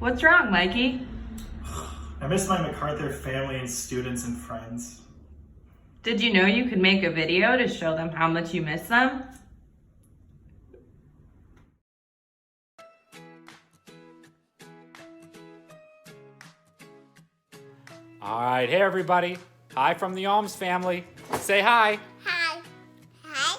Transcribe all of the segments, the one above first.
What's wrong, Mikey? I miss my MacArthur family and students and friends. Did you know you could make a video to show them how much you miss them? All right, hey everybody. Hi from the Alms family. Say hi. Hi. Hi.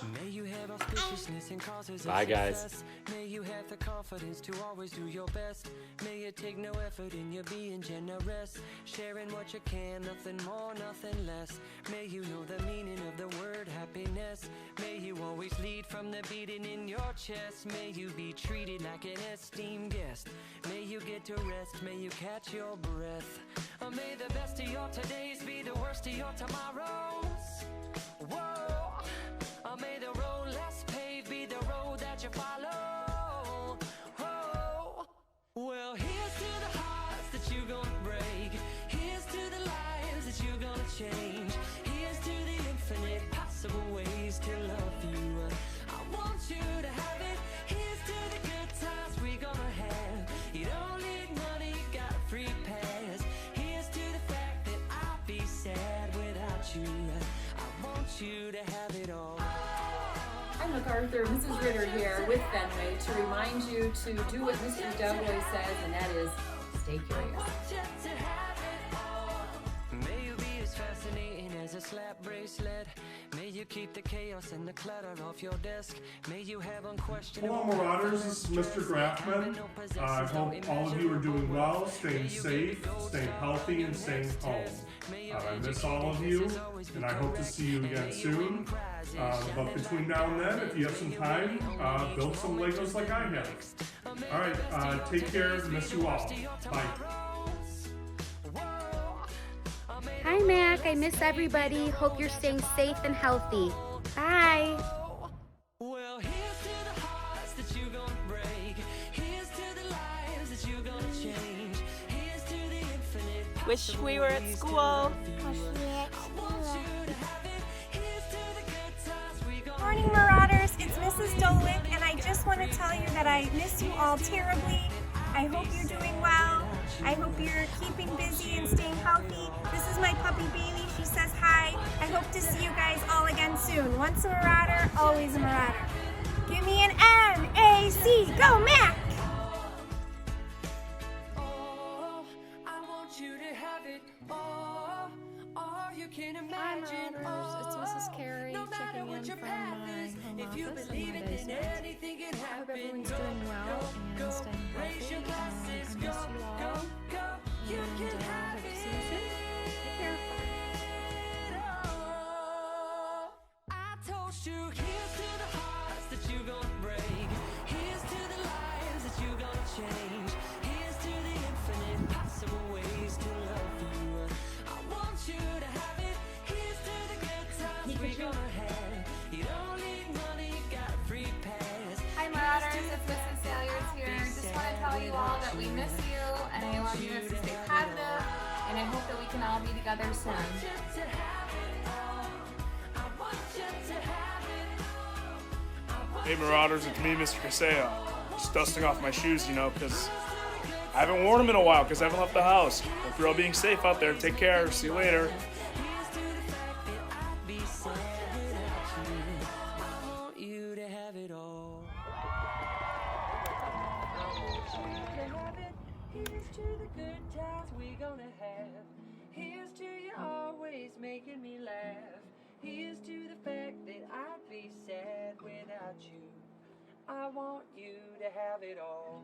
Bye, guys. May you have the confidence to always do your best. May you take no effort in your being generous. Sharing what you can, nothing more, nothing less. May you know the meaning of the word happiness. May you always lead from the beating in your chest. May you be treated like an esteemed guest. May you get to rest, may you catch your breath. May the best of your todays be the worst of your tomorrows. Whoa. May the road less paved be the road that you follow. Oh. Well, here's to the hearts that you're gonna break. Here's to the lives that you're gonna change. Here's to the infinite possible ways to love you. I want you to have it. Here's to the good times we're gonna have. You don't need money, you got a free pass. Here's to the fact that I'll be sad without you. I want you to have it all. I'm MacArthur, Mrs. Ritter here with Fenway to remind you to do what Mr. Dugway says, and that is stay curious. May you be as fascinating as a slap bracelet. May you keep the chaos and the clutter off your desk. May you have unquestionable. Hello Marauders, this is Mr. Graffman. I hope all of you are doing well, staying safe, staying healthy, and staying home. I miss all of you, and I hope to see you again soon. But between now and then, if you have some time, build some Legos like I have. Alright, take care, miss you all. Bye. Hi, Mac. I miss everybody. Hope you're staying safe and healthy. Bye. Well, here's to the hearts that you're gonna break. Here's to the lives that you're gonna change. Here's to the infinite. Wish we were at school. Morning, Marauders. It's Mrs. Dolick, and I just want to tell you that I miss you all terribly. I hope you're doing well. I hope you're keeping busy and staying healthy. This is my puppy Bailey. She says hi. I hope to see you guys all again soon. Once a Marauder, always a Marauder. Give me an M-A-C. Go, Mac! Oh, I want you to have it all you can imagine. Hi, Marauders. It's Mrs. Carey No matter checking what in your from path my is, home if you office believe in it, my then basement. anything can I hope happen. everyone's doing well and staying Raise healthy. your glasses, I miss go, you all. go, go. You And can hope have to it. see you soon. Take care. I told you, here's to the hearts that you're gonna break. Here's to the lives that you're gonna change. Here's to the infinite possible ways to love you. I want you to have it. Here's to the good times we're gonna have. You don't need money, you got a free pass. Hi Marauders, it's Mrs. Salyers here. Just want to tell you all that we miss you and I want you to stay positive and I hope that we can all be together soon. Hey Marauders, it's me, Mr. Caseo. Just dusting off my shoes, you know, because I haven't worn them in a while because I haven't left the house. Hope you're all being safe out there. Take care. See you later. Here's to the good times we're gonna have. Here's to you always making me laugh. Here's to the fact that I'd be sad without you. I want you to have it all.